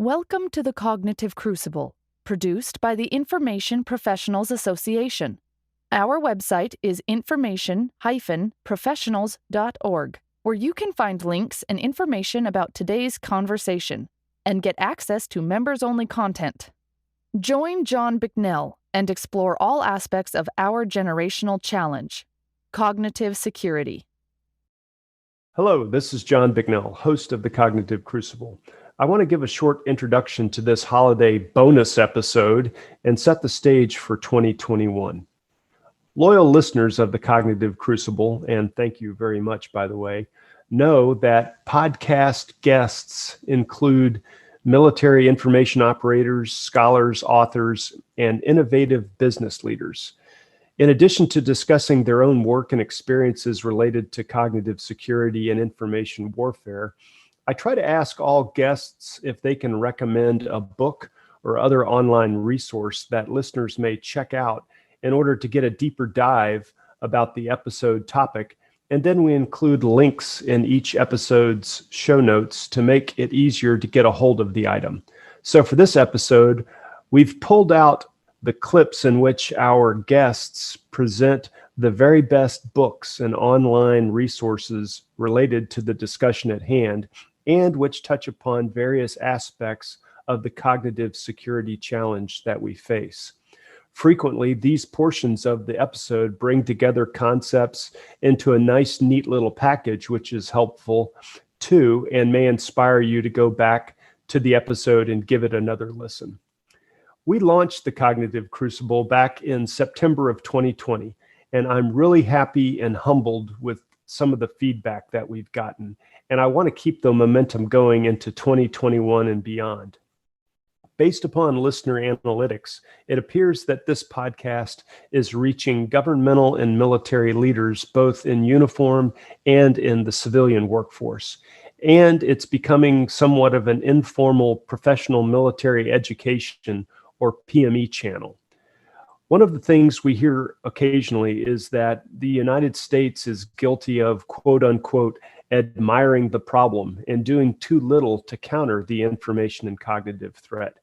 Welcome to the Cognitive Crucible, produced by the Information Professionals Association. Our website is information-professionals.org, where you can find links and information about today's conversation and get access to members-only content. Join John Bicknell and explore all aspects of our generational challenge, cognitive security. Hello, this is John Bicknell, host of the Cognitive Crucible. I want to give a short introduction to this holiday bonus episode and set the stage for 2021. Loyal listeners of the Cognitive Crucible, and thank you very much, by the way, know that podcast guests include military information operators, scholars, authors, and innovative business leaders. In addition to discussing their own work and experiences related to cognitive security and information warfare, I try to ask all guests if they can recommend a book or other online resource that listeners may check out in order to get a deeper dive about the episode topic. And then we include links in each episode's show notes to make it easier to get a hold of the item. So for this episode, we've pulled out the clips in which our guests present the very best books and online resources related to the discussion at hand, and which touch upon various aspects of the cognitive security challenge that we face. Frequently, these portions of the episode bring together concepts into a nice, neat little package, which is helpful too, and may inspire you to go back to the episode and give it another listen. We launched the Cognitive Crucible back in September of 2020, and I'm really happy and humbled with some of the feedback that we've gotten. And I want to keep the momentum going into 2021 and beyond. Based upon listener analytics, it appears that this podcast is reaching governmental and military leaders, both in uniform and in the civilian workforce. And it's becoming somewhat of an informal professional military education or PME channel. One of the things we hear occasionally is that the United States is guilty of, quote unquote, admiring the problem and doing too little to counter the information and cognitive threat.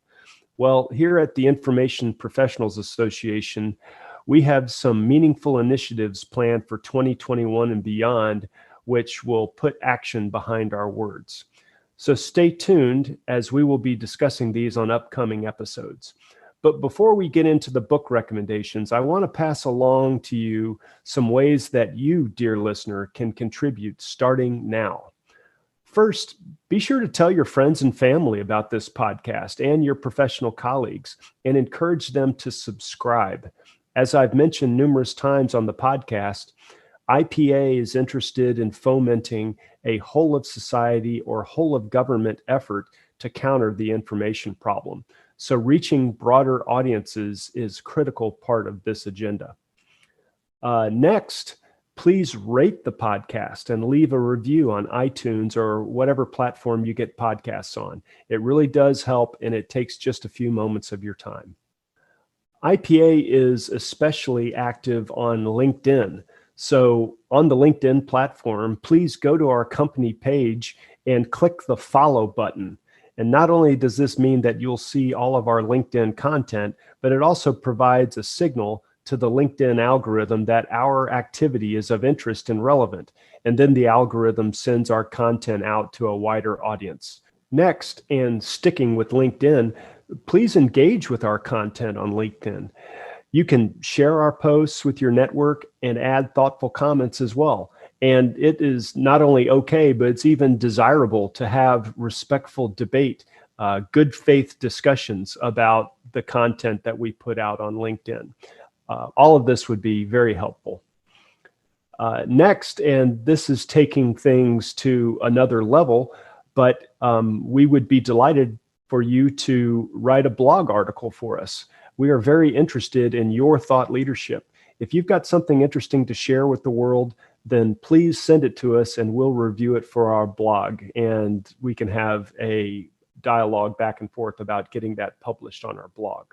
Well, here at the Information Professionals Association, we have some meaningful initiatives planned for 2021 and beyond, which will put action behind our words. So stay tuned as we will be discussing these on upcoming episodes. But before we get into the book recommendations, I want to pass along to you some ways that you, dear listener, can contribute starting now. First, be sure to tell your friends and family about this podcast and your professional colleagues and encourage them to subscribe. As I've mentioned numerous times on the podcast, IPA is interested in fomenting a whole of society or whole of government effort to counter the information problem. So reaching broader audiences is a critical part of this agenda. Next, please rate the podcast and leave a review on iTunes or whatever platform you get podcasts on. It really does help, and it takes just a few moments of your time. IPA is especially active on LinkedIn. So on the LinkedIn platform, please go to our company page and click the follow button. And not only does this mean that you'll see all of our LinkedIn content, but it also provides a signal to the LinkedIn algorithm that our activity is of interest and relevant. And then the algorithm sends our content out to a wider audience. Next, and sticking with LinkedIn, please engage with our content on LinkedIn. You can share our posts with your network and add thoughtful comments as well. And it is not only okay, but it's even desirable to have respectful debate, good faith discussions about the content that we put out on LinkedIn. All of this would be very helpful. Next, and this is taking things to another level, but we would be delighted for you to write a blog article for us. We are very interested in your thought leadership. If you've got something interesting to share with the world, then please send it to us and we'll review it for our blog, and we can have a dialogue back and forth about getting that published on our blog.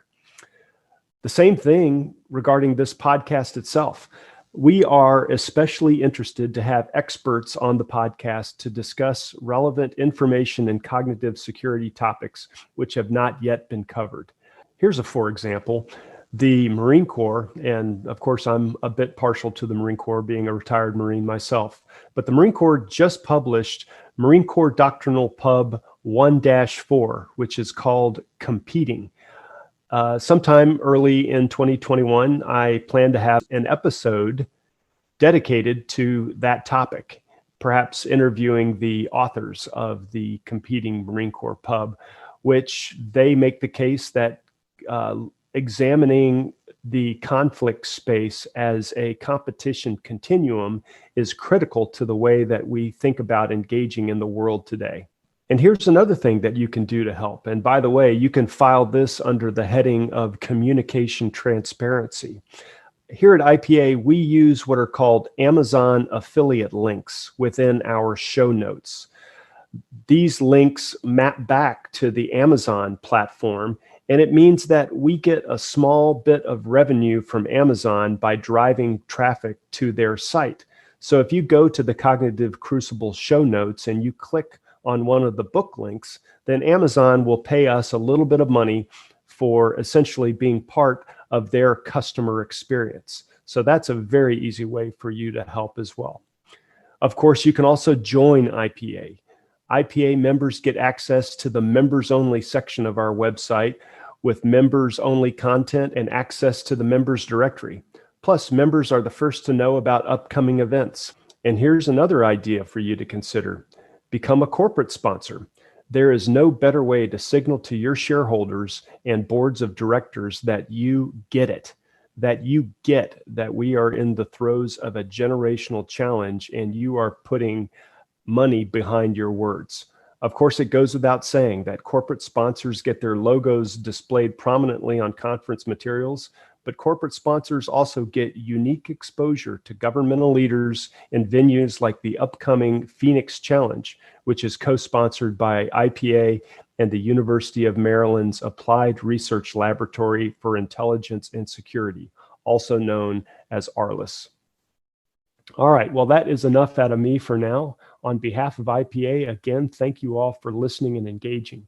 The same thing regarding this podcast itself. We are especially interested to have experts on the podcast to discuss relevant information and cognitive security topics which have not yet been covered. Here's a for example. The Marine Corps, and of course, I'm a bit partial to the Marine Corps, being a retired Marine myself, but the Marine Corps just published Marine Corps Doctrinal Pub 1-4, which is called Competing. Sometime early in 2021, I plan to have an episode dedicated to that topic, perhaps interviewing the authors of the Competing Marine Corps Pub, which they make the case that examining the conflict space as a competition continuum is critical to the way that we think about engaging in the world today. And here's another thing that you can do to help. And by the way, you can file this under the heading of communication transparency. Here at IPA, we use what are called Amazon affiliate links within our show notes. These links map back to the Amazon platform, and it means that we get a small bit of revenue from Amazon by driving traffic to their site. So if you go to the Cognitive Crucible show notes and you click on one of the book links, then Amazon will pay us a little bit of money for essentially being part of their customer experience. So that's a very easy way for you to help as well. Of course, you can also join IPA. IPA members get access to the members only section of our website with members only content and access to the members directory. Plus, members are the first to know about upcoming events. And here's another idea for you to consider. Become a corporate sponsor. There is no better way to signal to your shareholders and boards of directors that you get it, that you get that we are in the throes of a generational challenge and you are putting money behind your words. Of course, it goes without saying that corporate sponsors get their logos displayed prominently on conference materials, but corporate sponsors also get unique exposure to governmental leaders in venues like the upcoming Phoenix Challenge, which is co-sponsored by IPA and the University of Maryland's Applied Research Laboratory for Intelligence and Security, also known as ARLIS. All right, well, that is enough out of me for now. On behalf of IPA, again, thank you all for listening and engaging.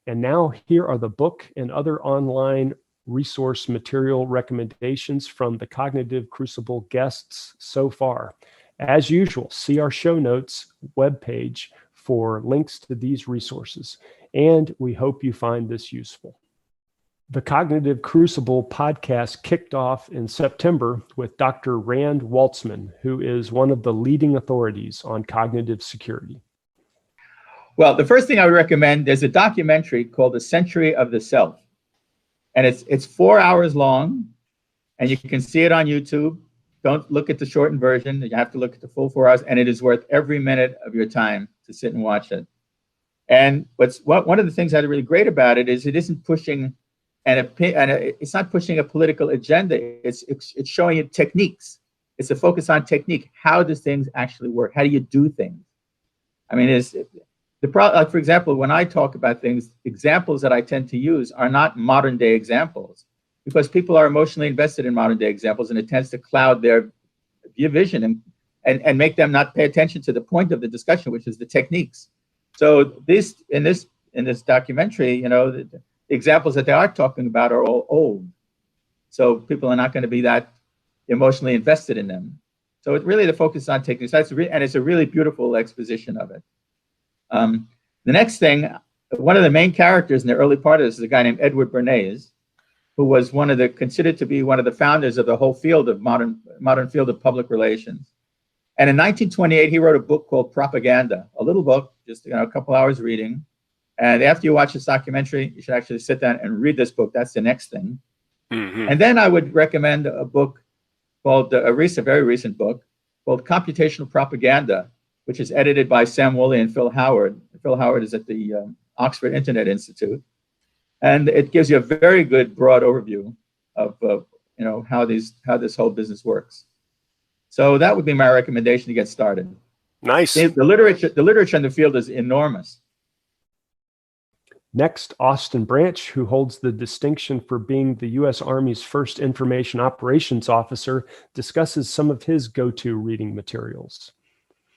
And now here are the book and other online resource material recommendations from the Cognitive Crucible guests so far. As usual, see our show notes webpage for links to these resources, and we hope you find this useful. The Cognitive Crucible podcast kicked off in September with Dr. Rand Waltzman, who is one of the leading authorities on cognitive security. Well, the first thing I would recommend, there's a documentary called The Century of the Self. And it's 4 hours long, and you can see it on YouTube. Don't look at the shortened version. You have to look at the full 4 hours, and it is worth every minute of your time to sit and watch it. And one of the things that's really great about it is it isn't pushing it's not pushing a political agenda. It's showing you techniques. It's a focus on technique. How does things actually work? How do you do things? I mean, like for example, when I talk about things, examples that I tend to use are not modern day examples because people are emotionally invested in modern day examples, and it tends to cloud their vision and make them not pay attention to the point of the discussion, which is the techniques. So in this documentary, you know, the examples that they are talking about are all old. So people are not going to be that emotionally invested in them. So it really the focus on techniques. And it's a really beautiful exposition of it. The next thing, one of the main characters in the early part of this is a guy named Edward Bernays, who was considered to be one of the founders of the whole field of modern field of public relations. And in 1928, he wrote a book called Propaganda, a little book, just a couple hours reading. And after you watch this documentary, you should actually sit down and read this book. That's the next thing. Mm-hmm. And then I would recommend a book called, very recent book, called Computational Propaganda, which is edited by Sam Woolley and Phil Howard. Phil Howard is at the Oxford Internet Institute. And it gives you a very good broad overview of how this whole business works. So that would be my recommendation to get started. Nice. The literature in the field is enormous. Next, Austin Branch, who holds the distinction for being the U.S. Army's first information operations officer, discusses some of his go-to reading materials.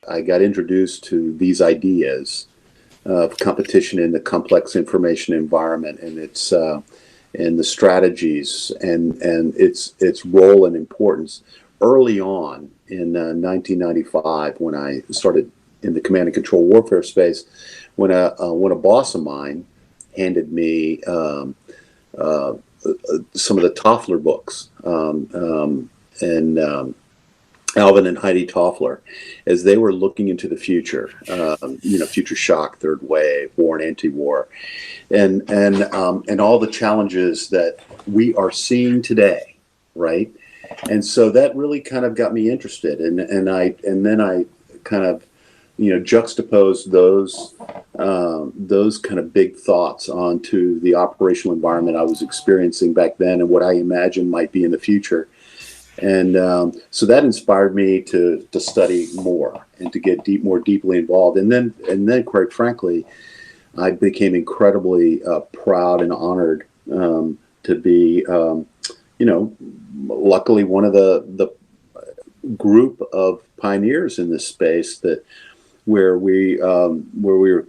I got introduced to these ideas of competition in the complex information environment, and its and the strategies and its role and importance early on in 1995, when I started in the command and control warfare space, when a boss of mine handed me some of the Toffler books, and Alvin and Heidi Toffler, as they were looking into the future, future shock, third wave, war and anti-war, and all the challenges that we are seeing today, right? And so that really kind of got me interested, and then I kind of juxtaposed those kind of big thoughts onto the operational environment I was experiencing back then and what I imagined might be in the future. And so that inspired me to study more and to get more deeply involved. And then, quite frankly, I became incredibly proud and honored to be, luckily one of the group of pioneers in this space where we were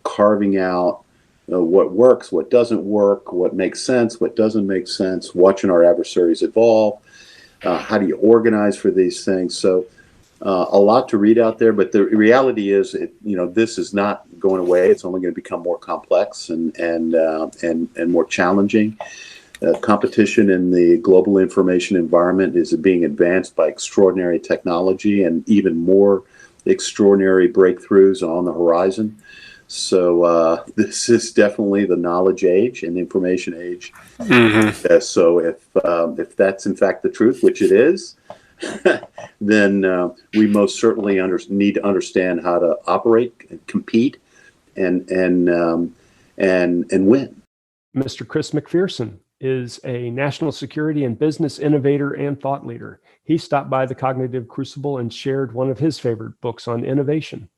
carving out what works, what doesn't work, what makes sense, what doesn't make sense, watching our adversaries evolve. How do you organize for these things? So a lot to read out there, but the reality is, this is not going away. It's only going to become more complex and more challenging. Competition in the global information environment is being advanced by extraordinary technology and even more extraordinary breakthroughs on the horizon. So this is definitely the knowledge age and information age. Mm-hmm. So if that's in fact the truth, which it is, then we most certainly need to understand how to operate, and compete, and win. Mr. Chris McPherson is a national security and business innovator and thought leader. He stopped by the Cognitive Crucible and shared one of his favorite books on innovation.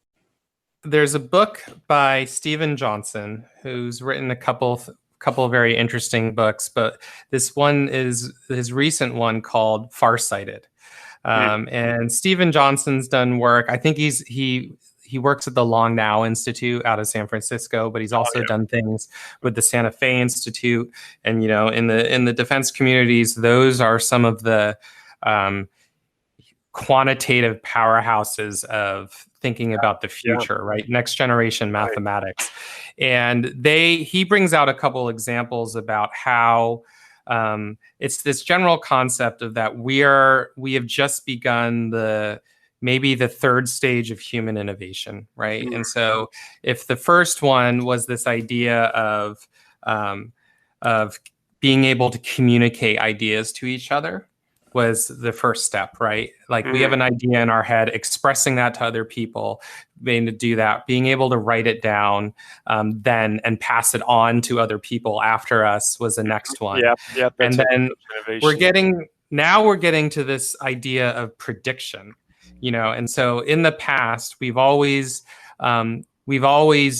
There's a book by Steven Johnson, who's written a couple of very interesting books, but this one is his recent one called Farsighted. And Steven Johnson's done work. I think he works at the Long Now Institute out of San Francisco, but he's also done things with the Santa Fe Institute. And in the defense communities, those are some of the quantitative powerhouses of thinking about the future, right? Next generation mathematics. And he brings out a couple examples about how it's this general concept of that we have just begun maybe the third stage of human innovation, right? And so if the first one was this idea of being able to communicate ideas to each other, was the first step, right? Like we have an idea in our head, expressing that to other people, being to do that, being able to write it down, then and pass it on to other people after us was the next one. Yep. And then we're getting to this idea of prediction, and so in the past we've always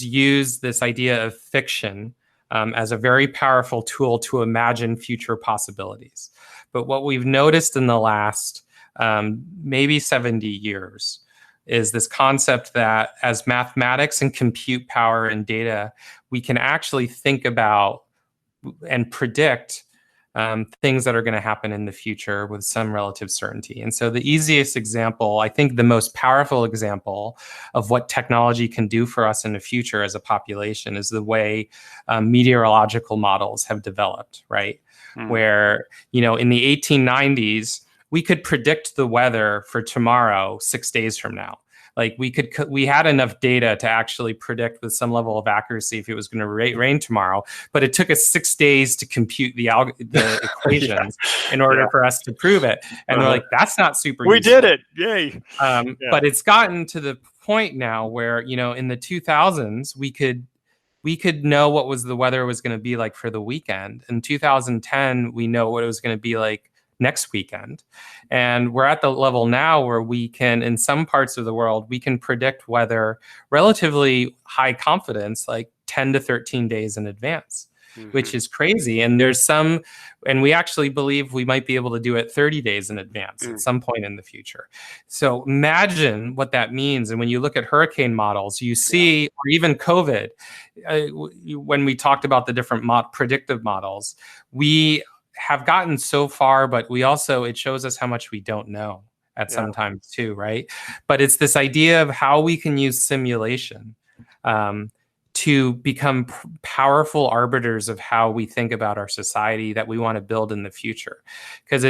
used this idea of fiction as a very powerful tool to imagine future possibilities. But what we've noticed in the last maybe 70 years is this concept that as mathematics and compute power and data, we can actually think about and predict things that are going to happen in the future with some relative certainty. And so the easiest example, I think the most powerful example of what technology can do for us in the future as a population is the way meteorological models have developed, right? Where, in the 1890s, we could predict the weather for tomorrow 6 days from now. Like we had enough data to actually predict with some level of accuracy if it was going to rain tomorrow, but it took us 6 days to compute the equations in order for us to prove it. And we're like, that's not super We useful. did it. Yay. But it's gotten to the point now where, in the 2000s, we could know what the weather was going to be like for the weekend. In 2010, we know what it was going to be like next weekend. And we're at the level now where we can, in some parts of the world, we can predict weather relatively high confidence, like 10 to 13 days in advance, which is crazy. And we actually believe we might be able to do it 30 days in advance at some point in the future. So imagine what that means. And when you look at hurricane models, you see, or even COVID, when we talked about the different predictive models, we have gotten so far, but it shows us how much we don't know at some times too, right? But it's this idea of how we can use simulation to become powerful arbiters of how we think about our society that we want to build in the future. Because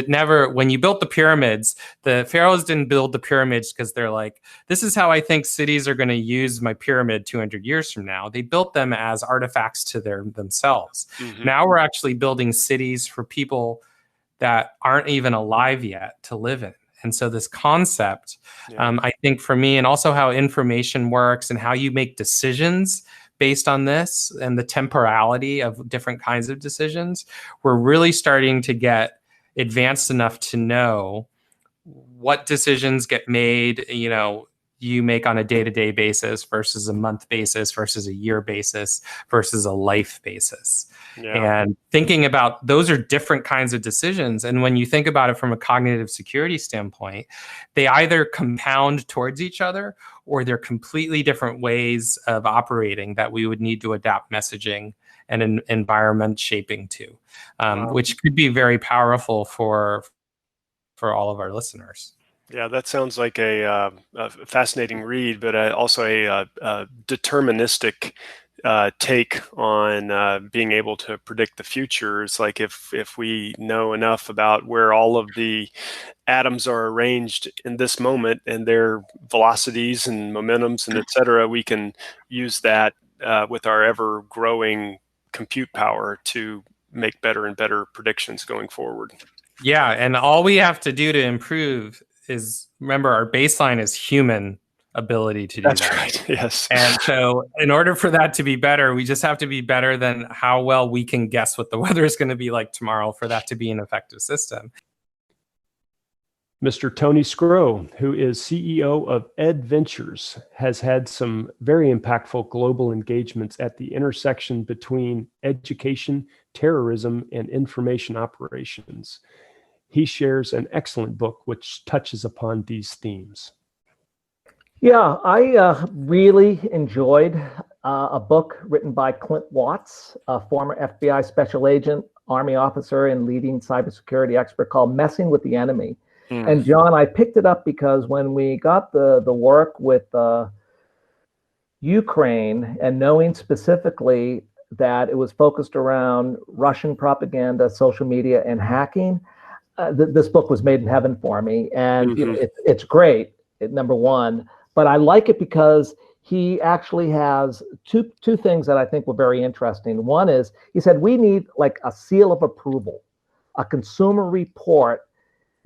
when you built the pyramids, the pharaohs didn't build the pyramids because they're like, this is how I think cities are going to use my pyramid 200 years from now. They built them as artifacts to themselves. Now we're actually building cities for people that aren't even alive yet to live in. And so this concept, I think for me, and also how information works and how you make decisions based on this and the temporality of different kinds of decisions, we're really starting to get advanced enough to know what decisions get made, you make on a day-to-day basis versus a month basis versus a year basis versus a life basis. And thinking about those are different kinds of decisions. And when you think about it from a cognitive security standpoint, they either compound towards each other or they're completely different ways of operating that we would need to adapt messaging and environment shaping to, which could be very powerful for all of our listeners. Yeah, that sounds like a fascinating read, but also a deterministic take on being able to predict the future. It's like if we know enough about where all of the atoms are arranged in this moment and their velocities and momentums and et cetera, we can use that with our ever-growing compute power to make better and better predictions going forward. Yeah, and all we have to do to improve is, remember, our baseline is human ability to do that. That's right, yes. And so in order for that to be better, we just have to be better than how well we can guess what the weather is going to be like tomorrow for that to be an effective system. Mr. Tony Skro, who is CEO of Ed Ventures, has had some very impactful global engagements at the intersection between education, terrorism, and information operations. He shares an excellent book which touches upon these themes. Yeah, I really enjoyed a book written by Clint Watts, a former FBI special agent, Army officer, and leading cybersecurity expert, called Messing with the Enemy. And John, I picked it up because when we got the work with Ukraine and knowing specifically that it was focused around Russian propaganda, social media, and hacking, this book was made in heaven for me. And it's great, number one. But I like it because he actually has two things that I think were very interesting. One is, he said, we need like a seal of approval, a consumer report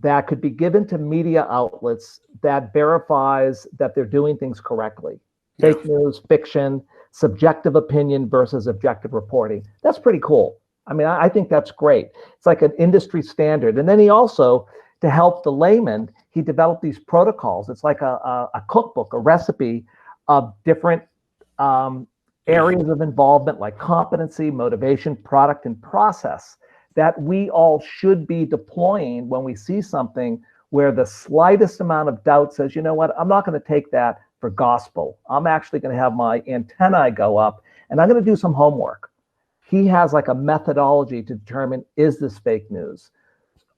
that could be given to media outlets that verifies that they're doing things correctly. Fake news, fiction, subjective opinion versus objective reporting. That's pretty cool. I mean, I think that's great. It's like an industry standard. And then he also, to help the layman, he developed these protocols. It's like a cookbook, a recipe of different areas of involvement, like competency, motivation, product, and process, that we all should be deploying when we see something where the slightest amount of doubt says, you know what, I'm not going to take that for gospel. I'm actually going to have my antennae go up and I'm going to do some homework. He has like a methodology to determine, is this fake news?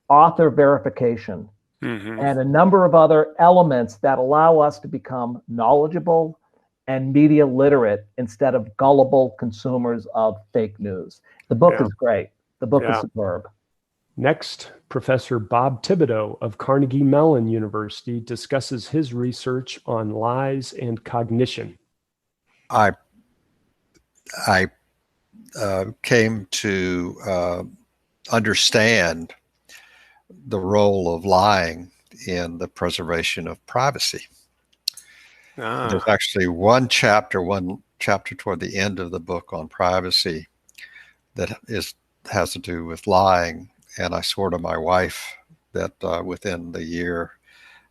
Author verification, and a number of other elements that allow us to become knowledgeable and media literate instead of gullible consumers of fake news. The book is great. The book is superb. Next, Professor Bob Thibodeau of Carnegie Mellon University discusses his research on lies and cognition. I came to understand the role of lying in the preservation of privacy. There's actually one chapter toward the end of the book on privacy that has to do with lying. And I swore to my wife that within the year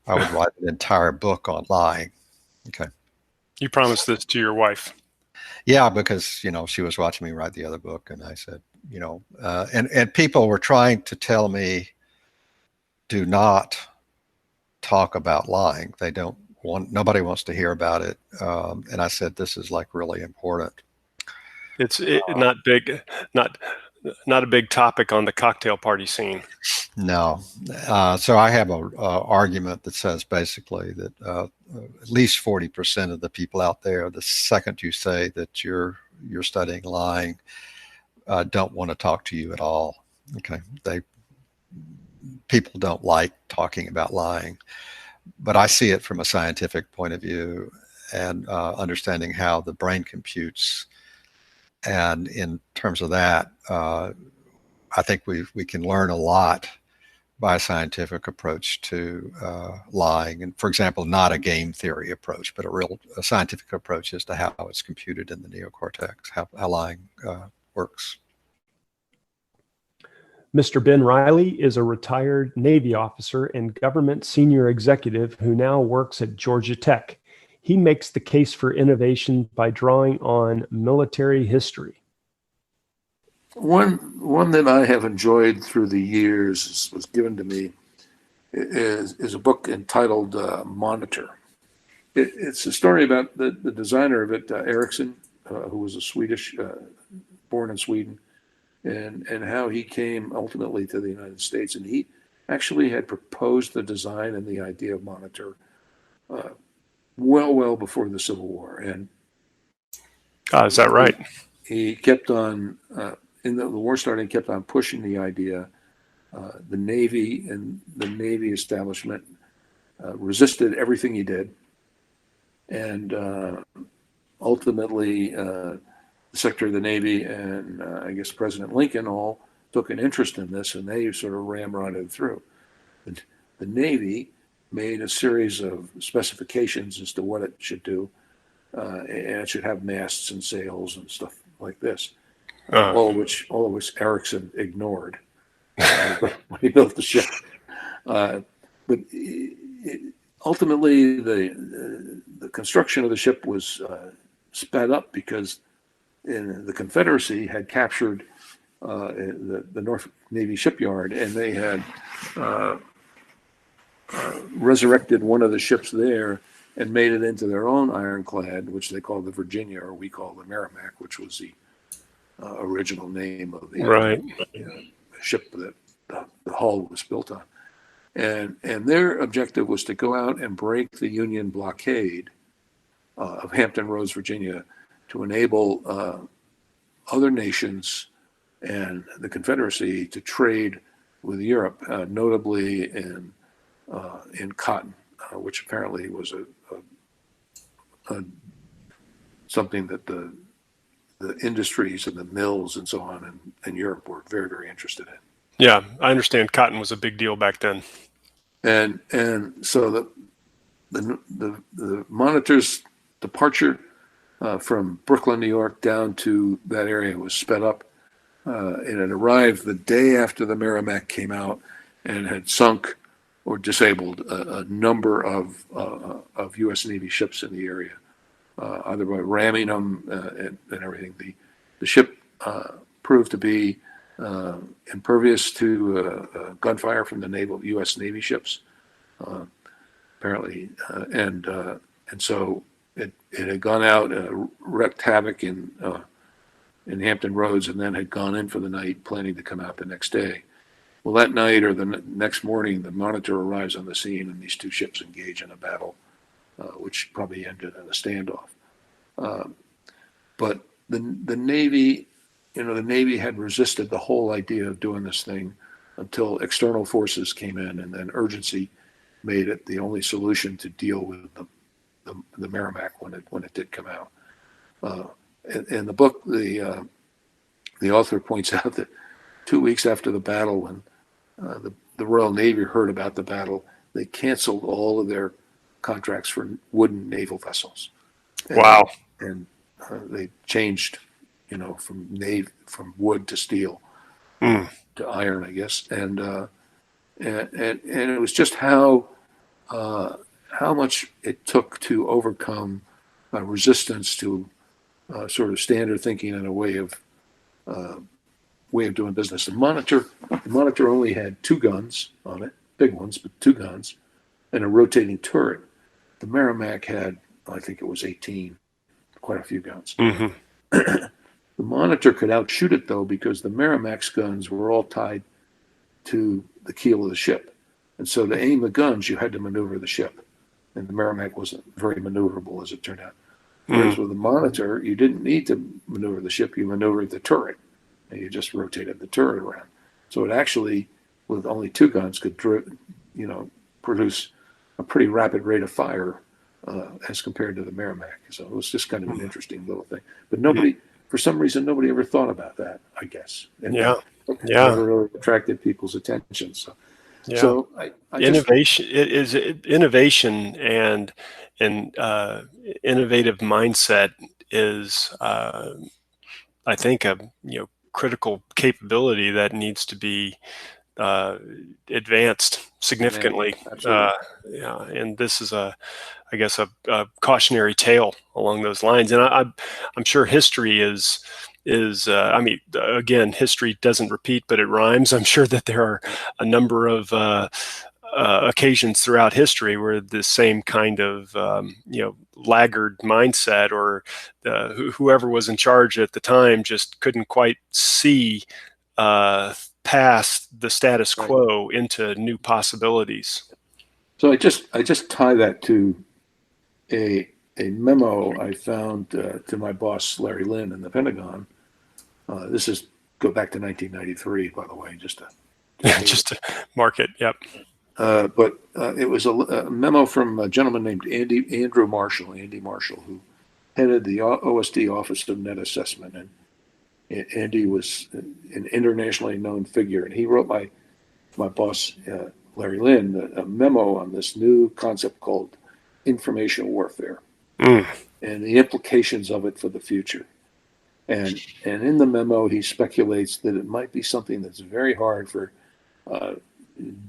I would write an entire book on lying. Okay. You promised this to your wife. Yeah, because she was watching me write the other book, and I said, and people were trying to tell me, do not talk about lying. They don't want, nobody wants to hear about it. And I said, this is like really important. It's not big, not a big topic on the cocktail party scene. No. So I have a argument that says basically that at least 40% of the people out there, the second you say that you're studying lying, don't want to talk to you at all. Okay. People don't like talking about lying, but I see it from a scientific point of view and understanding how the brain computes. And in terms of that, I think we can learn a lot by a scientific approach to lying. And for example, not a game theory approach, but a scientific approach as to how it's computed in the neocortex, how lying works. Mr. Ben Riley is a retired Navy officer and government senior executive who now works at Georgia Tech. He makes the case for innovation by drawing on military history. One that I have enjoyed through the years was given to me is a book entitled Monitor. It's a story about the designer of it, Ericsson, who was a Swedish, born in Sweden, and how he came ultimately to the United States. And he actually had proposed the design and the idea of Monitor well before the Civil War. And is that right? He kept on, in the war starting, kept on pushing the idea. The Navy and the Navy establishment resisted everything he did. And ultimately, the Secretary of the Navy and I guess President Lincoln all took an interest in this, and they sort of ramrodded it through. The Navy made a series of specifications as to what it should do, and it should have masts and sails and stuff like this, all of which Ericsson ignored when he built the ship. But ultimately, the construction of the ship was sped up because the Confederacy had captured the Norfolk Navy shipyard, and they had resurrected one of the ships there and made it into their own ironclad, which they called the Virginia, or we call the Merrimack, which was the original name of the ship that the hull was built on. And their objective was to go out and break the Union blockade of Hampton Roads, Virginia, to enable other nations and the Confederacy to trade with Europe, notably in cotton, which apparently was something that the industries and the mills and so on in Europe were very, very interested in. Yeah, I understand cotton was a big deal back then. And so the Monitor's departure from Brooklyn, New York, down to that area was sped up, and it arrived the day after the Merrimack came out and had sunk or disabled a number of U.S. Navy ships in the area, either by ramming them and everything. The ship proved to be impervious to gunfire from the U.S. Navy ships, apparently, and so it had gone out, wreaked havoc in Hampton Roads, and then had gone in for the night, planning to come out the next day. Well, that night or the next morning, the Monitor arrives on the scene, and these two ships engage in a battle, which probably ended in a standoff. But the Navy, the Navy had resisted the whole idea of doing this thing until external forces came in, and then urgency made it the only solution to deal with the Merrimack when it did come out. In the book, the author points out that 2 weeks after the battle, when the Royal Navy heard about the battle, they canceled all of their contracts for wooden naval vessels. Wow! And they changed, from wood to steel to iron, I guess. And and it was just how much it took to overcome resistance to sort of standard thinking and a way of doing business. The monitor only had 2 guns on it, big ones, but 2 guns, and a rotating turret. The Merrimack had, I think it was 18, quite a few guns. Mm-hmm. The monitor could outshoot it though, because the Merrimack's guns were all tied to the keel of the ship. And so to aim the guns, you had to maneuver the ship. And the Merrimack wasn't very maneuverable, as it turned out. Whereas with the monitor, you didn't need to maneuver the ship, you maneuvered the turret. And you just rotated the turret around. So it actually, with only 2 guns, could produce a pretty rapid rate of fire as compared to the Merrimack. So it was just kind of an interesting little thing. But nobody, for some reason, nobody ever thought about that, I guess. And it never really attracted people's attention. So, I innovation is innovation and innovative mindset is, I think, a critical capability that needs to be advanced significantly. And this is a cautionary tale along those lines. And I'm sure history is again, history doesn't repeat, but it rhymes. I'm sure that there are a number of occasions throughout history where the same kind of laggard mindset, or whoever was in charge at the time just couldn't quite see past the status quo into new possibilities. So I just tie that to a memo I found to my boss Larry Lynn in the Pentagon. This is go back to 1993, by the way, just to mark it. Yep. But it was a memo from a gentleman named Andy Marshall, who headed the OSD Office of Net Assessment. And Andy was an internationally known figure. And he wrote my boss, Larry Lynn, a memo on this new concept called information warfare and the implications of it for the future. And in the memo, he speculates that it might be something that's very hard for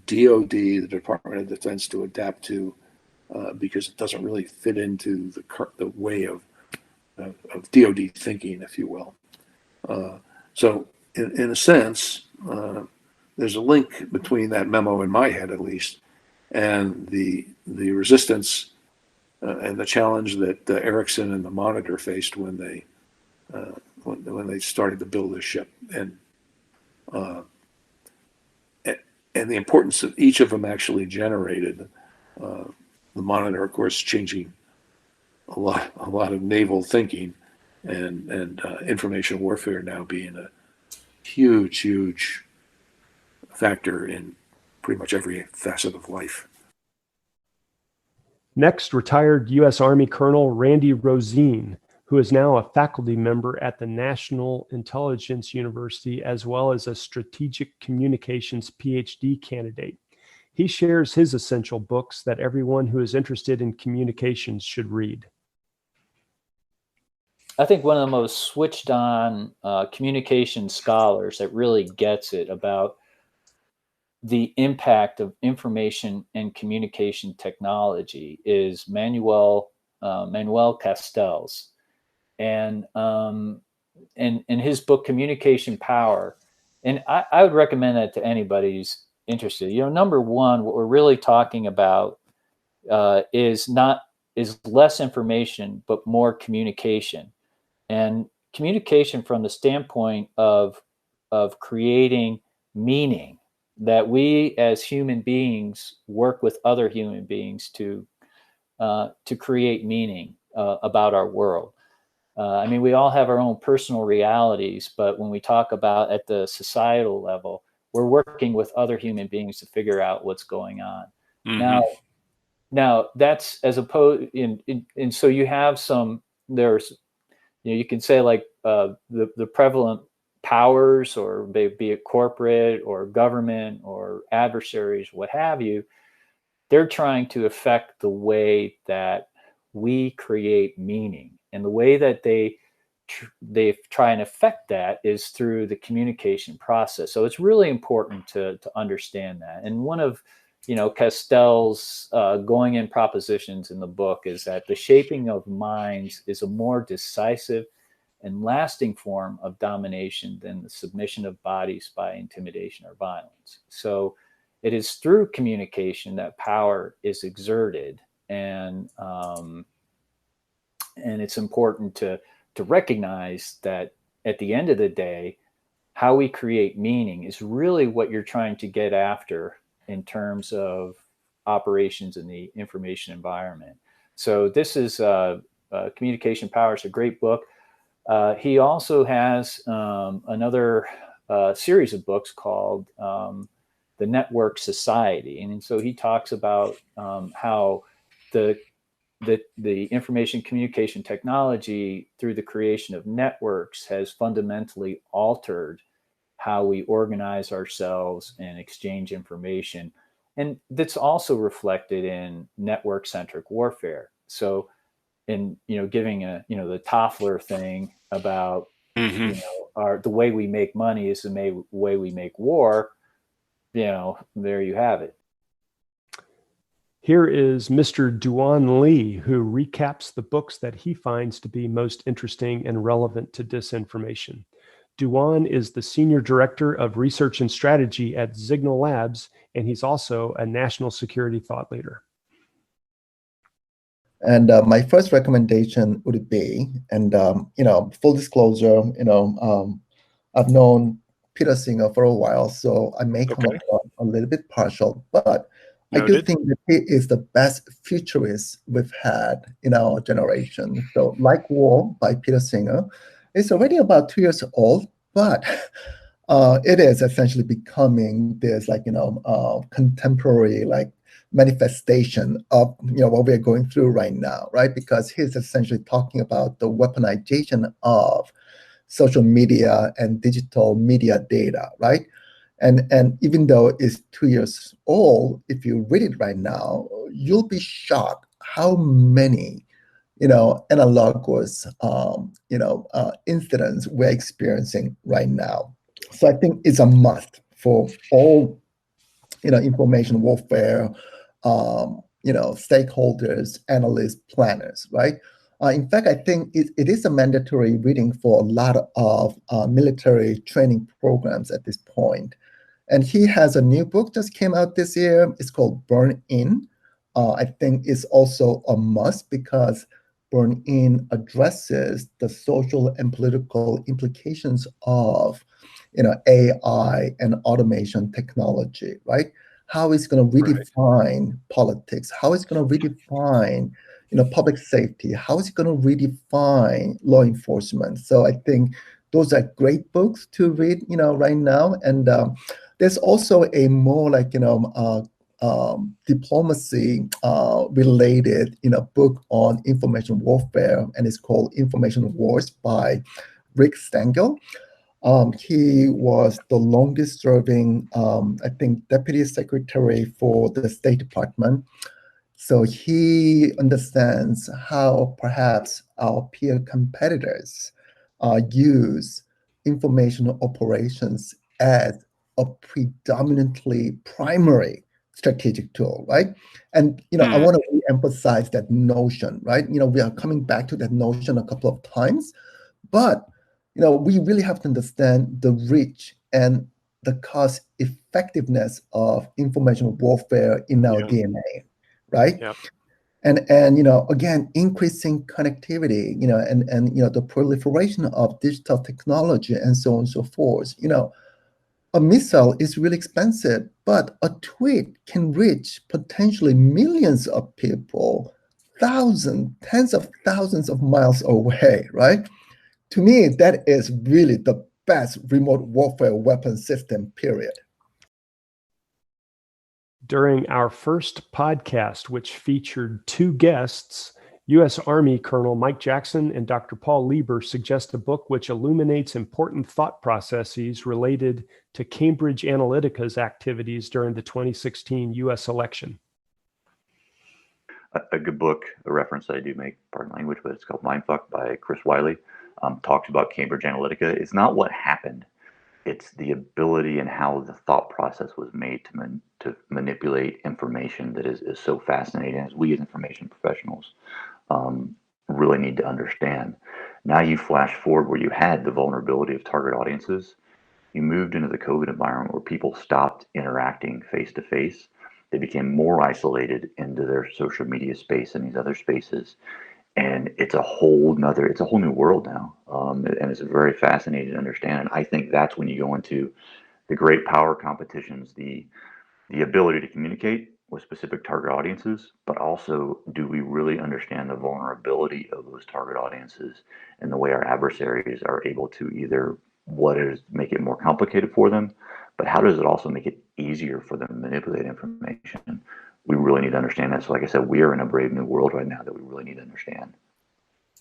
DOD, the Department of Defense, to adapt to because it doesn't really fit into the way of DOD thinking, if you will. So in a sense, there's a link between that memo, in my head at least, and the resistance and the challenge that Erickson and the Monitor faced when they started to build this ship, and the importance that each of them actually generated. The Monitor, of course, changing a lot of naval thinking, and information warfare now being a huge factor in pretty much every facet of life. Next, retired U.S. Army Colonel Randy Rosine, who is now a faculty member at the National Intelligence University, as well as a strategic communications PhD candidate. He shares his essential books that everyone who is interested in communications should read. I think one of the most switched on communication scholars that really gets it about the impact of information and communication technology is Manuel Castells. And in his book, Communication Power, and I would recommend that to anybody who's interested. Number one, what we're really talking about is less information, but more communication. And communication from the standpoint of creating meaning, that we as human beings work with other human beings to create meaning about our world. We all have our own personal realities, but when we talk about at the societal level, we're working with other human beings to figure out what's going on. Mm-hmm. Now that's as opposed and so you have you can say like the prevalent powers, or be it corporate or government or adversaries, what have you, they're trying to affect the way that we create meaning. And the way that they they try and affect that is through the communication process. So it's really important to understand that. And one of Castell's going in propositions in the book is that the shaping of minds is a more decisive and lasting form of domination than the submission of bodies by intimidation or violence. So it is through communication that power is exerted, and it's important to recognize that at the end of the day, how we create meaning is really what you're trying to get after in terms of operations in the information environment. So this is Communication Power. It's a great book. He also has another series of books called The Network Society. And so he talks about how the information communication technology through the creation of networks has fundamentally altered how we organize ourselves and exchange information. And that's also reflected in network-centric warfare. So in, giving the Toffler thing about, the way we make money is the way we make war, there you have it. Here is Mr. Duwan Lee, who recaps the books that he finds to be most interesting and relevant to disinformation. Duwan is the Senior Director of Research and Strategy at Signal Labs, and he's also a national security thought leader. And my first recommendation would be, and full disclosure, I've known Peter Singer for a while, so I may come across a little bit partial, but I do think that he is the best futurist we've had in our generation. So, Like War by Peter Singer, it's already about 2 years old, but it is essentially becoming this contemporary manifestation of what we're going through right now, right? Because he's essentially talking about the weaponization of social media and digital media data, right? And even though it's 2 years old, if you read it right now, you'll be shocked how many analogous incidents we're experiencing right now. So I think it's a must for all information warfare stakeholders, analysts, planners, right? In fact, I think it is a mandatory reading for a lot of military training programs at this point. And he has a new book just came out this year. It's called Burn In. I think it's also a must because Burn In addresses the social and political implications of AI and automation technology, right? How it's going to redefine politics, how it's going to redefine public safety, how it's going to redefine law enforcement. So I think those are great books to read right now. And there's also a more diplomacy related book on information warfare, and it's called Information Wars by Rick Stengel. He was the longest serving, I think, Deputy Secretary for the State Department. So he understands how perhaps our peer competitors use information operations as a predominantly primary strategic tool, right? And, I want to re-emphasize that notion, right? We are coming back to that notion a couple of times, but we really have to understand the reach and the cost effectiveness of information warfare in our DNA, right? Yep. And again, increasing connectivity, and the proliferation of digital technology and so on and so forth. A missile is really expensive, but a tweet can reach potentially millions of people, thousands, tens of thousands of miles away, right? To me, that is really the best remote warfare weapon system, period. During our first podcast, which featured two guests, U.S. Army Colonel Mike Jackson and Dr. Paul Lieber suggest a book which illuminates important thought processes related to Cambridge Analytica's activities during the 2016 U.S. election. A good book, a reference I do make, pardon language, but it's called Mindfuck by Chris Wiley. talks about Cambridge Analytica. It's not what happened. It's the ability and how the thought process was made to manipulate information that is so fascinating, as we as information professionals really need to understand. Now you flash forward where you had the vulnerability of target audiences. You moved into the COVID environment where people stopped interacting face to face. They became more isolated into their social media space and these other spaces. And it's a whole new world now. And it's very fascinating to understand. And I think that's when you go into the great power competitions, the ability to communicate with specific target audiences, but also, do we really understand the vulnerability of those target audiences and the way our adversaries are able to either make it more complicated for them, but how does it also make it easier for them to manipulate information? We really need to understand that. So like I said, we are in a brave new world right now that we really need to understand.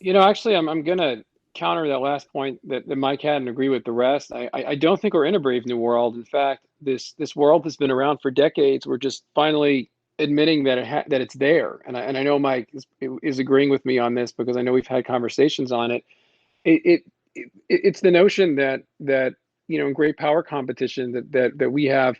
Actually, I'm going to counter that last point that Mike had and agree with the rest. I don't think we're in a brave new world. In fact, this world has been around for decades. We're just finally admitting that that it's there. And I know Mike is agreeing with me on this, because I know we've had conversations on it. It's the notion that in great power competition that we have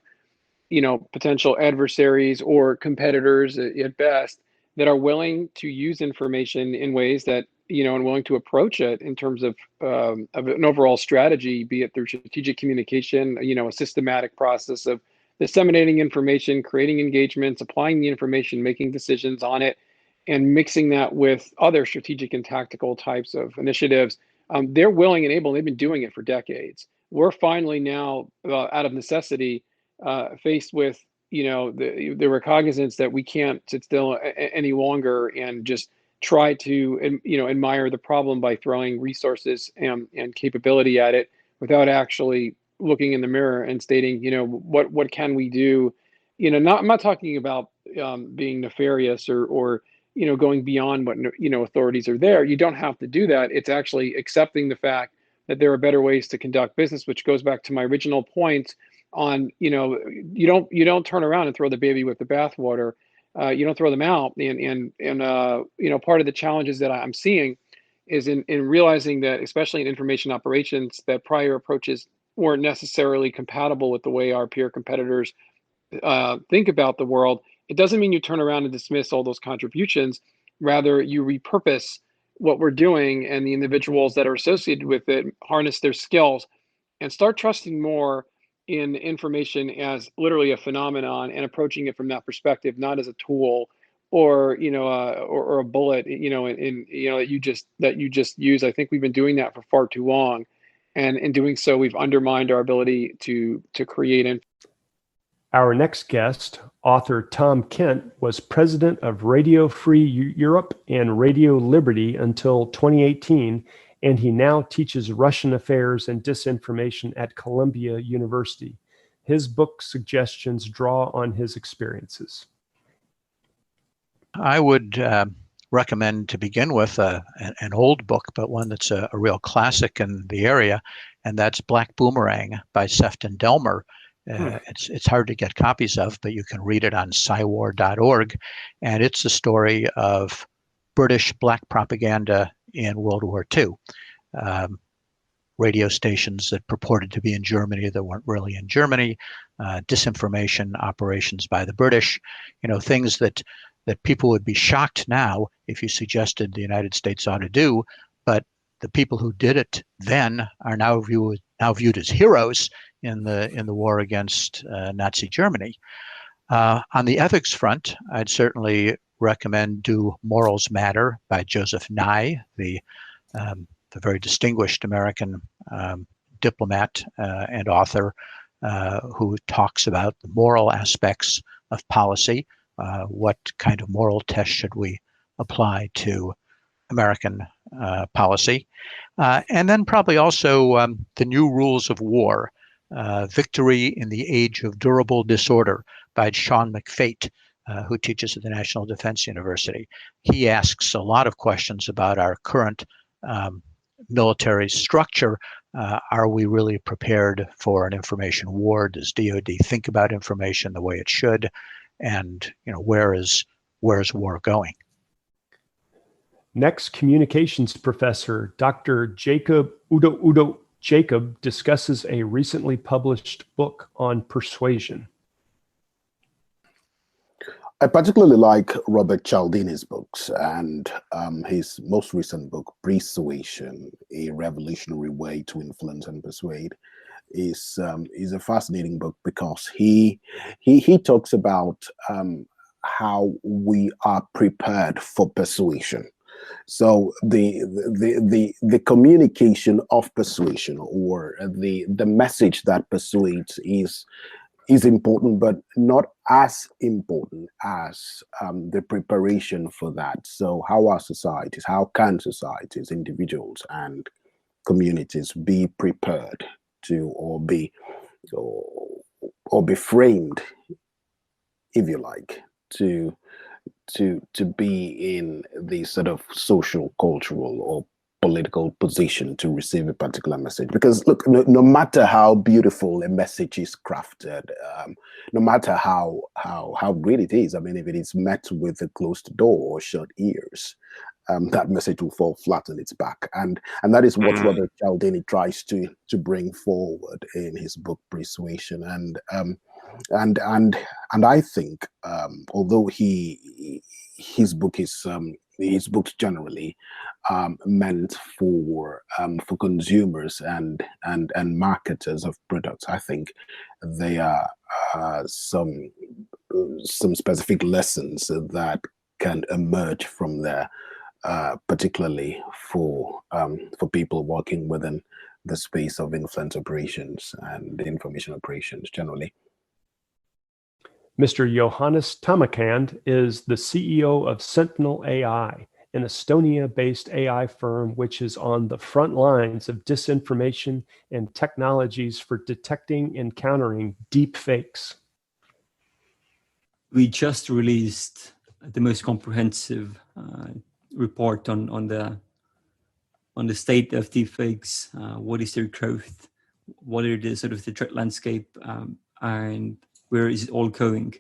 potential adversaries or competitors at best that are willing to use information in ways that and willing to approach it in terms of an overall strategy, be it through strategic communication, a systematic process of disseminating information, creating engagements, applying the information, making decisions on it, and mixing that with other strategic and tactical types of initiatives. They're willing and able, and they've been doing it for decades. We're finally now, out of necessity, faced with the recognizance that we can't sit still any longer and just try to admire the problem by throwing resources and capability at it without actually looking in the mirror and stating what can we do. I'm not talking about being nefarious or going beyond what authorities are there. You don't have to do that. It's actually accepting the fact that there are better ways to conduct business, which goes back to my original point on you don't turn around and throw the baby with the bathwater. You don't throw them out. And part of the challenges that I'm seeing is in realizing that, especially in information operations, that prior approaches weren't necessarily compatible with the way our peer competitors think about the world. It doesn't mean you turn around and dismiss all those contributions. Rather, you repurpose what we're doing, and the individuals that are associated with it harness their skills and start trusting more in information as literally a phenomenon, and approaching it from that perspective, not as a tool or or a bullet that you just use. I think we've been doing that for far too long, and in doing so, we've undermined our ability to create. Our next guest, author Tom Kent, was president of Radio Free Europe and Radio Liberty until 2018, and he now teaches Russian affairs and disinformation at Columbia University. His book suggestions draw on his experiences. I would recommend, to begin with, an old book, but one that's a real classic in the area, and that's Black Boomerang by Sefton Delmer. It's hard to get copies of, but you can read it on scywar.org, and it's the story of British black propaganda in World War II. Radio stations that purported to be in Germany that weren't really in Germany, disinformation operations by the British, things that people would be shocked now if you suggested the United States ought to do, but the people who did it then are now viewed as heroes in the war against Nazi Germany. On the ethics front, I'd certainly recommend Do Morals Matter by Joseph Nye, the very distinguished American diplomat and author who talks about the moral aspects of policy. What kind of moral test should we apply to American policy? And then probably also The New Rules of War, Victory in the Age of Durable Disorder by Sean McFate, who teaches at the National Defense University. He asks a lot of questions about our current military structure. Are we really prepared for an information war? Does DoD think about information the way it should? And where is war going? Next, communications professor Dr. Jacob Udo Jacob discusses a recently published book on persuasion. I particularly like Robert Cialdini's books, and his most recent book, Persuasion: A Revolutionary Way to Influence and Persuade, is a fascinating book because he talks about how we are prepared for persuasion. So the communication of persuasion, or the message that persuades, is important, but not as important as the preparation for that. So how can societies, individuals, and communities be prepared to, or be framed, if you like, to be in the sort of social, cultural, or political position to receive a particular message? Because look, no matter how beautiful a message is crafted, no matter how great it is, I mean, if it is met with a closed door or shut ears, that message will fall flat on its back, and that is what Robert Cialdini tries to bring forward in his book Persuasion. And I think, although his books generally meant for consumers and marketers of products, I think there are some specific lessons that can emerge from there, particularly for people working within the space of influence operations and information operations generally. Mr. Johannes Tamakand is the CEO of Sentinel AI, an Estonia-based AI firm which is on the front lines of disinformation and technologies for detecting and countering deep fakes. We just released the most comprehensive report on the state of deepfakes. What is their growth? What are the sort of the threat landscape, and where is it all going?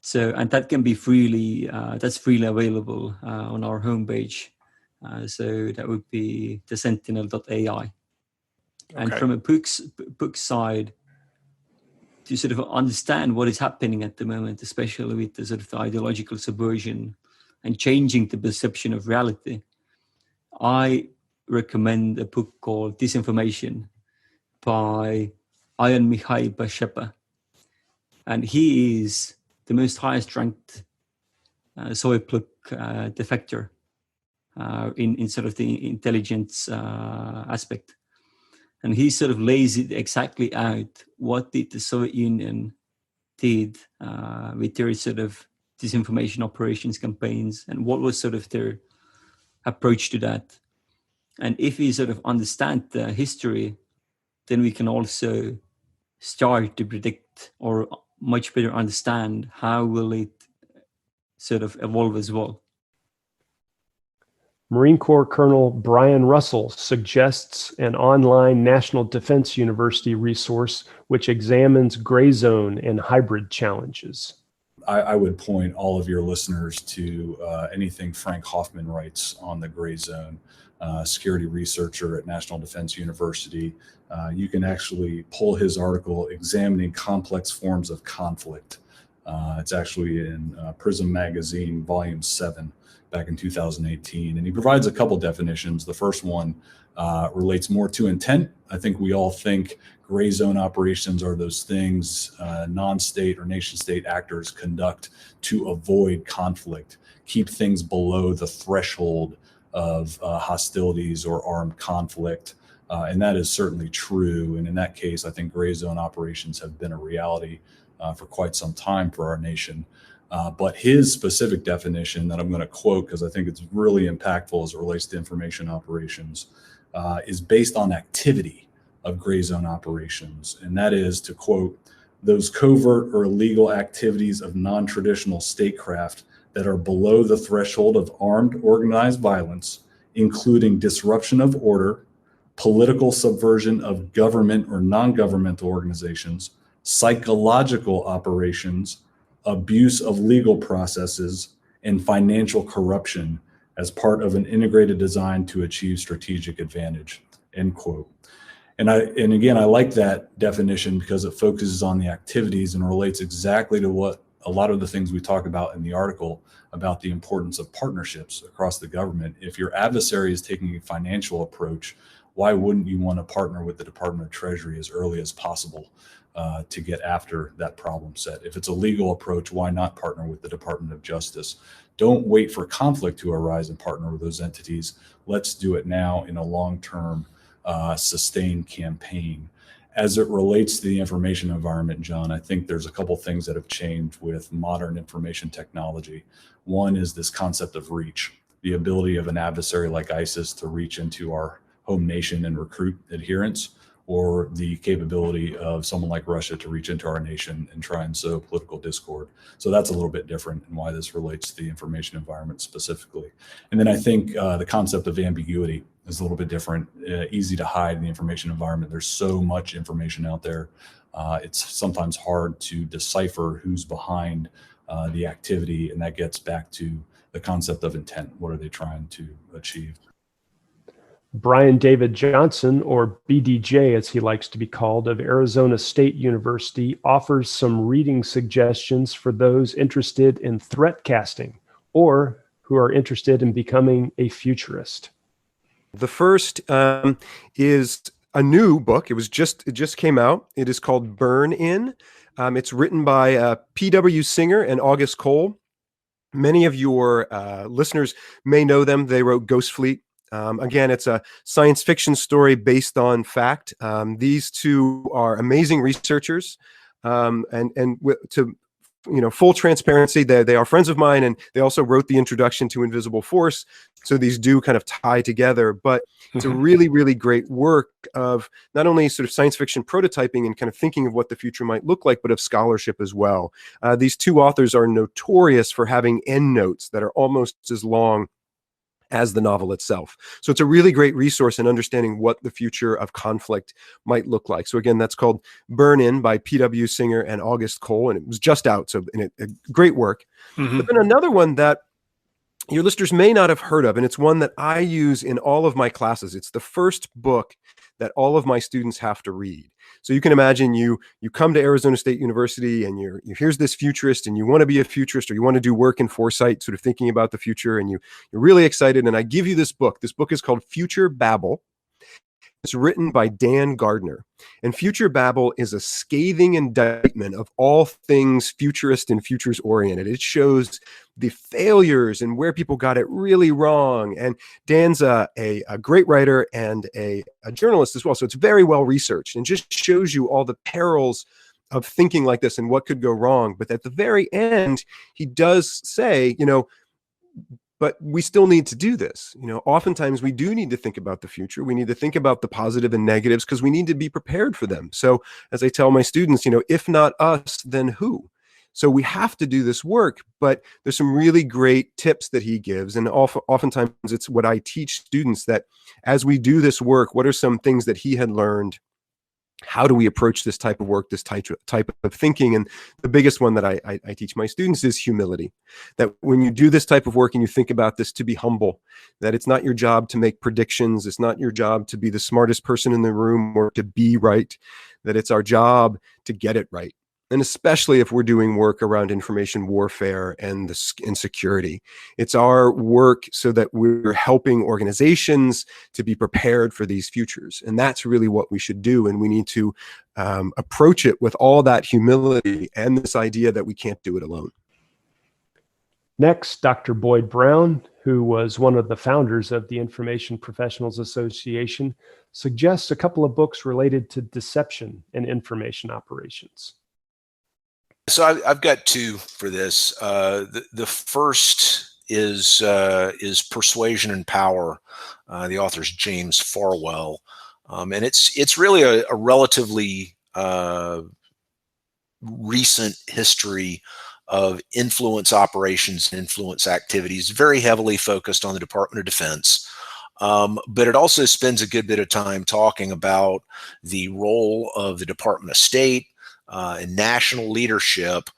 So, and that can be freely available on our homepage. So that would be the sentinel.ai. And from a book side, to sort of understand what is happening at the moment, especially with the sort of the ideological subversion and changing the perception of reality, I recommend a book called Disinformation by Ion Mihai Bashepa. And he is the most highest ranked Soypluk defector in sort of the intelligence aspect. And he sort of lays it exactly out. What did the Soviet Union did with their sort of disinformation operations campaigns, and what was sort of their approach to that? And if we sort of understand the history, then we can also start to predict or much better understand how will it sort of evolve as well. Marine Corps Colonel Brian Russell suggests an online National Defense University resource which examines gray zone and hybrid challenges. I would point all of your listeners to anything Frank Hoffman writes on the gray zone, security researcher at National Defense University. You can actually pull his article, Examining Complex Forms of Conflict. It's actually in Prism Magazine, Volume 7, back in 2018. And he provides a couple definitions. The first one relates more to intent. I think we all think gray zone operations are those things non-state or nation-state actors conduct to avoid conflict, keep things below the threshold of hostilities or armed conflict. And that is certainly true. And in that case, I think gray zone operations have been a reality for quite some time for our nation. But his specific definition that I'm going to quote, because I think it's really impactful as it relates to information operations, is based on activity of gray zone operations. And that is, to quote, those covert or illegal activities of non-traditional statecraft that are below the threshold of armed organized violence, including disruption of order, political subversion of government or non-governmental organizations, psychological operations, abuse of legal processes, and financial corruption as part of an integrated design to achieve strategic advantage, end quote. And again, I like that definition because it focuses on the activities and relates exactly to what a lot of the things we talk about in the article about the importance of partnerships across the government. If your adversary is taking a financial approach, why wouldn't you want to partner with the Department of Treasury as early as possible to get after that problem set? If it's a legal approach, why not partner with the Department of Justice? Don't wait for conflict to arise and partner with those entities. Let's do it now in a long-term sustained campaign. As it relates to the information environment, John, I think there's a couple things that have changed with modern information technology. One is this concept of reach, the ability of an adversary like ISIS to reach into our home nation and recruit adherents, or the capability of someone like Russia to reach into our nation and try and sow political discord. So that's a little bit different in why this relates to the information environment specifically. And then I think the concept of ambiguity is a little bit different, easy to hide in the information environment. There's so much information out there. It's sometimes hard to decipher who's behind the activity, and that gets back to the concept of intent. What are they trying to achieve? Brian David Johnson, or BDJ as he likes to be called, of Arizona State University, offers some reading suggestions for those interested in threat casting or who are interested in becoming a futurist. The first is a new book. It just came out. It is called Burn In. It's written by P.W. Singer and August Cole. Many of your listeners may know them. They wrote Ghost Fleet. Again, it's a science fiction story based on fact. These two are amazing researchers, to full transparency, they are friends of mine, and they also wrote the introduction to Invisible Force. So these do kind of tie together, but it's a really, really great work of not only sort of science fiction prototyping and kind of thinking of what the future might look like, but of scholarship as well. These two authors are notorious for having endnotes that are almost as long as the novel itself. So it's a really great resource in understanding what the future of conflict might look like. So again, that's called Burn In by P.W. Singer and August Cole, and it was just out, so a great work. But then another one that your listeners may not have heard of, and it's one that I use in all of my classes. It's the first book that all of my students have to read. So you can imagine you come to Arizona State University and here's this futurist, and you want to be a futurist, or you want to do work in foresight, sort of thinking about the future, and you're really excited. And I give you this book. This book is called Future Babble. It's written by Dan Gardner. And Future Babble is a scathing indictment of all things futurist and futures oriented. It shows the failures and where people got it really wrong. And Dan's a great writer and a journalist as well. So it's very well researched and just shows you all the perils of thinking like this and what could go wrong. But at the very end, he does say, but we still need to do this. Oftentimes we do need to think about the future. We need to think about the positive and negatives because we need to be prepared for them. So as I tell my students, if not us, then who? So we have to do this work, but there's some really great tips that he gives. And oftentimes it's what I teach students, that as we do this work, what are some things that he had learned? How do we approach this type of work, this type of thinking? And the biggest one that I teach my students is humility. That when you do this type of work and you think about this, to be humble, that it's not your job to make predictions. It's not your job to be the smartest person in the room or to be right, that it's our job to get it right. And especially if we're doing work around information warfare and security. It's our work so that we're helping organizations to be prepared for these futures. And that's really what we should do. And we need to approach it with all that humility and this idea that we can't do it alone. Next, Dr. Boyd Brown, who was one of the founders of the Information Professionals Association, suggests a couple of books related to deception in information operations. So I've got two for this. The first is Persuasion and Power. The author's James Farwell, and it's really a relatively recent history of influence operations and influence activities, very heavily focused on the Department of Defense. But it also spends a good bit of time talking about the role of the Department of State and national leadership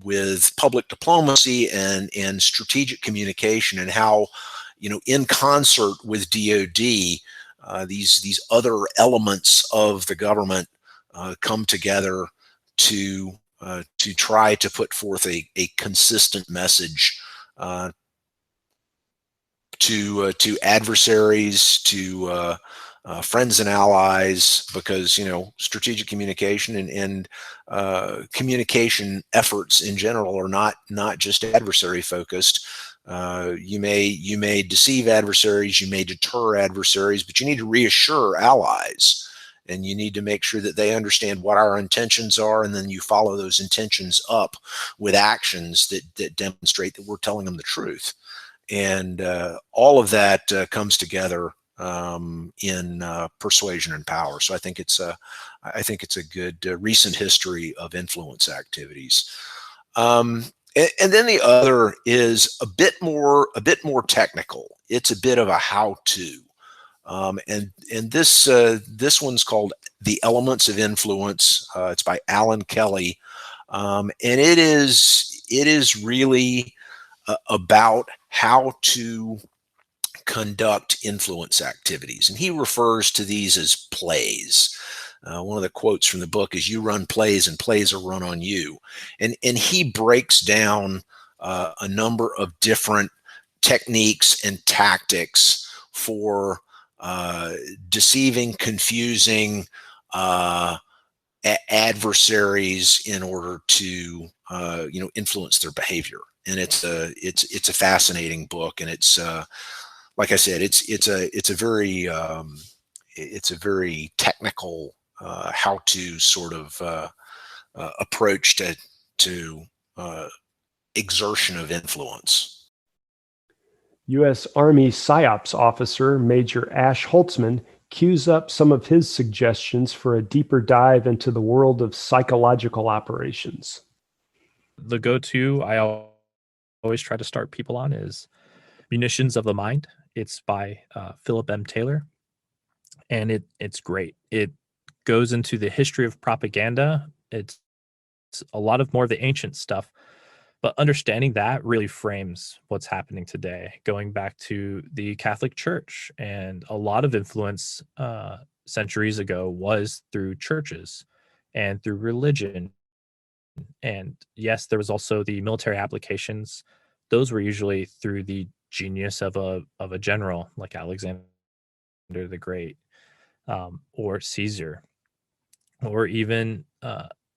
with public diplomacy and strategic communication, and how, in concert with DoD, these other elements of the government come together to try to put forth a consistent message to adversaries, to friends and allies, because strategic communication and communication efforts in general are not just adversary focused. You may deceive adversaries, you may deter adversaries, but you need to reassure allies, and you need to make sure that they understand what our intentions are, and then you follow those intentions up with actions that demonstrate that we're telling them the truth. And all of that comes together in persuasion and power. So I think it's a good recent history of influence activities. And then the other is a bit more technical. It's a bit of a how-to. And this one's called The Elements of Influence. It's by Alan Kelly, and it is really about how to conduct influence activities, and he refers to these as plays. One of the quotes from the book is, "You run plays, and plays are run on you." And he breaks down a number of different techniques and tactics for deceiving, confusing adversaries in order to influence their behavior. And it's a fascinating book, and it's like I said, it's a very technical how to sort of approach to exertion of influence. U.S. Army PSYOPs officer Major Ash Holtzman cues up some of his suggestions for a deeper dive into the world of psychological operations. The go-to I always try to start people on is Munitions of the Mind. It's by Philip M. Taylor, and it's great. It goes into the history of propaganda. It's a lot of more of the ancient stuff, but understanding that really frames what's happening today, going back to the Catholic Church. And a lot of influence centuries ago was through churches and through religion. And yes, there was also the military applications. Those were usually through the genius of a general like Alexander the Great, or Caesar, or even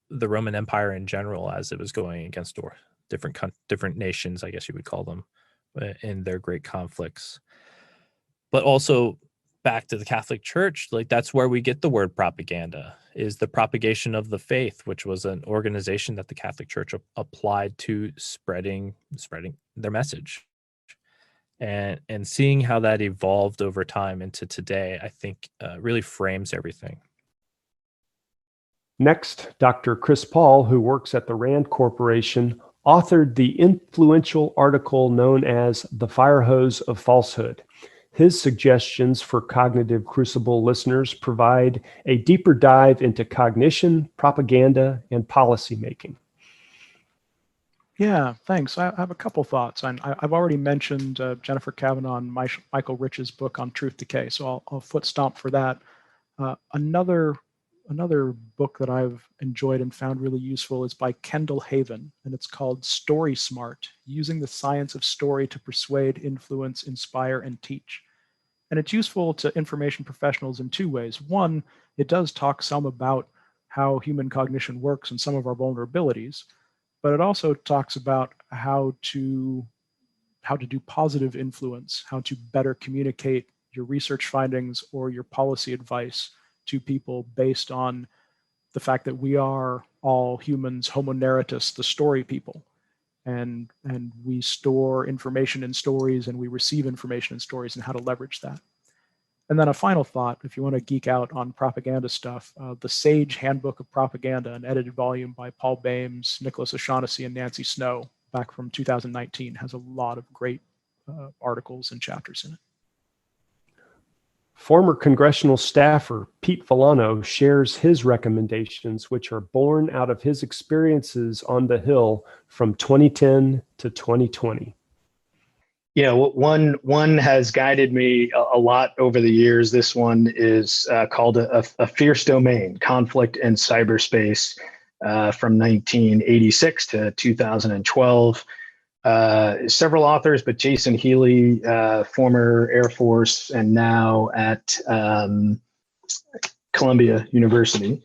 the Roman Empire in general, as it was going against different nations, I guess you would call them, in their great conflicts. But also back to the Catholic Church, like that's where we get the word propaganda, is the propagation of the faith, which was an organization that the Catholic Church applied to spreading their message. And seeing how that evolved over time into today, I think really frames everything. Next, Dr. Chris Paul, who works at the Rand Corporation, authored the influential article known as The Fire Hose of Falsehood. His suggestions for Cognitive Crucible listeners provide a deeper dive into cognition, propaganda, and policymaking. Yeah, thanks. I have a couple thoughts. I've already mentioned Jennifer Kavanaugh and Michael Rich's book on truth decay, so I'll foot stomp for that. Another book that I've enjoyed and found really useful is by Kendall Haven, and it's called Story Smart: Using the Science of Story to Persuade, Influence, Inspire, and Teach. And it's useful to information professionals in two ways. One, it does talk some about how human cognition works and some of our vulnerabilities, but it also talks about how to do positive influence, how to better communicate your research findings or your policy advice to people based on the fact that we are all humans, homo narratus, the story people. And we store information in stories, and we receive information in stories, and how to leverage that. And then a final thought, if you want to geek out on propaganda stuff, the Sage Handbook of Propaganda, an edited volume by Paul Bames, Nicholas O'Shaughnessy, and Nancy Snow, back from 2019, has a lot of great articles and chapters in it. Former congressional staffer Pete Villano shares his recommendations, which are born out of his experiences on the Hill from 2010 to 2020. Yeah, one has guided me a lot over the years. This one is called a Fierce Domain, Conflict in Cyberspace, from 1986 to 2012. Several authors, but Jason Healy, former Air Force and now at Columbia University,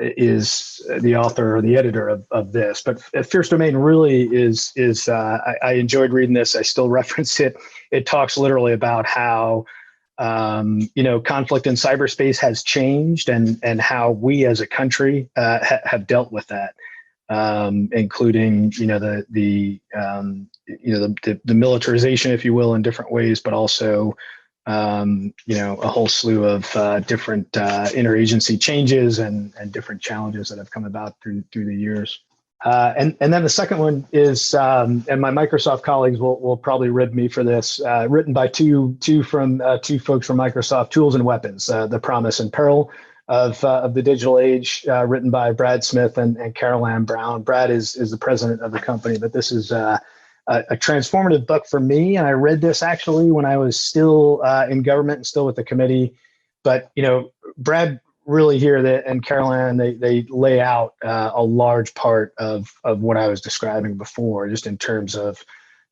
is the author or the editor of this. But Fierce Domain really is I enjoyed reading this. I still reference it. It talks literally about how conflict in cyberspace has changed and how we as a country have dealt with that. Including the militarization, if you will, in different ways, but also a whole slew of different interagency changes and different challenges that have come about through the years. And then the second one is, and my Microsoft colleagues will probably rib me for this, written by two folks from Microsoft, Tools and Weapons: The Promise and Peril of the Digital Age, written by Brad Smith and Carol Ann Brown. Brad is the president of the company, but this is a transformative book for me. And I read this actually when I was still in government and still with the committee. But Brad really here and Carol Ann, they lay out a large part of what I was describing before, just in terms of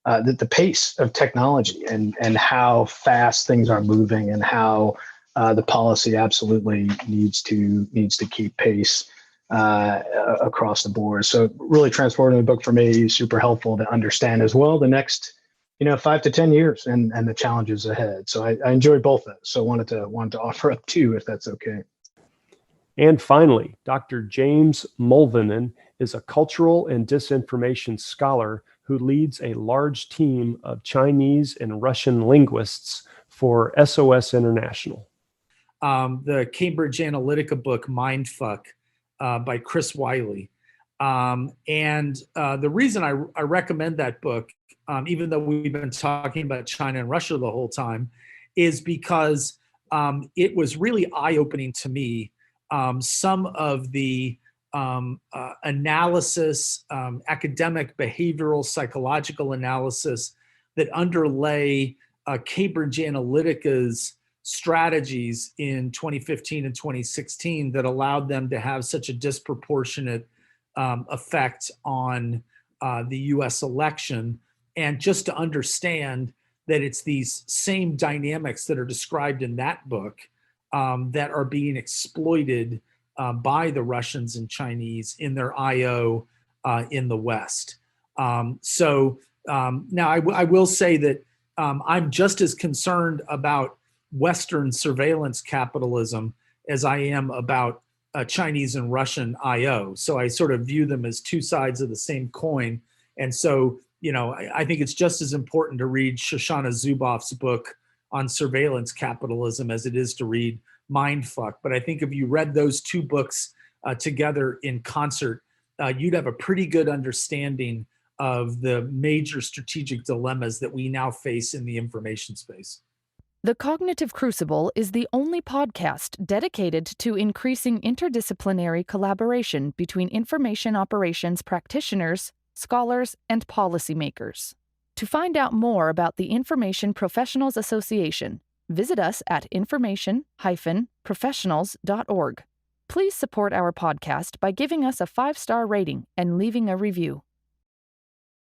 the pace of technology and how fast things are moving and how the policy absolutely needs to keep pace across the board. So really transformative book for me, super helpful to understand as well the next 5 to 10 years and the challenges ahead. So I enjoyed both of those. So wanted to offer up two, if that's okay. And finally, Dr. James Mulvinen is a cultural and disinformation scholar who leads a large team of Chinese and Russian linguists for SOS International. The Cambridge Analytica book, Mindfuck, by Chris Wiley. And the reason I recommend that book, even though we've been talking about China and Russia the whole time, is because it was really eye-opening to me. Some of the analysis, academic, behavioral, psychological analysis that underlay Cambridge Analytica's strategies in 2015 and 2016 that allowed them to have such a disproportionate effect on the US election. And just to understand that it's these same dynamics that are described in that book that are being exploited by the Russians and Chinese in their IO in the West. Now I will say that I'm just as concerned about Western surveillance capitalism as I am about Chinese and Russian IO. So I sort of view them as two sides of the same coin. And so, I think it's just as important to read Shoshana Zuboff's book on surveillance capitalism as it is to read Mindfuck. But I think if you read those two books together in concert, you'd have a pretty good understanding of the major strategic dilemmas that we now face in the information space. The Cognitive Crucible is the only podcast dedicated to increasing interdisciplinary collaboration between information operations practitioners, scholars, and policymakers. To find out more about the Information Professionals Association, visit us at information-professionals.org. Please support our podcast by giving us a 5-star rating and leaving a review.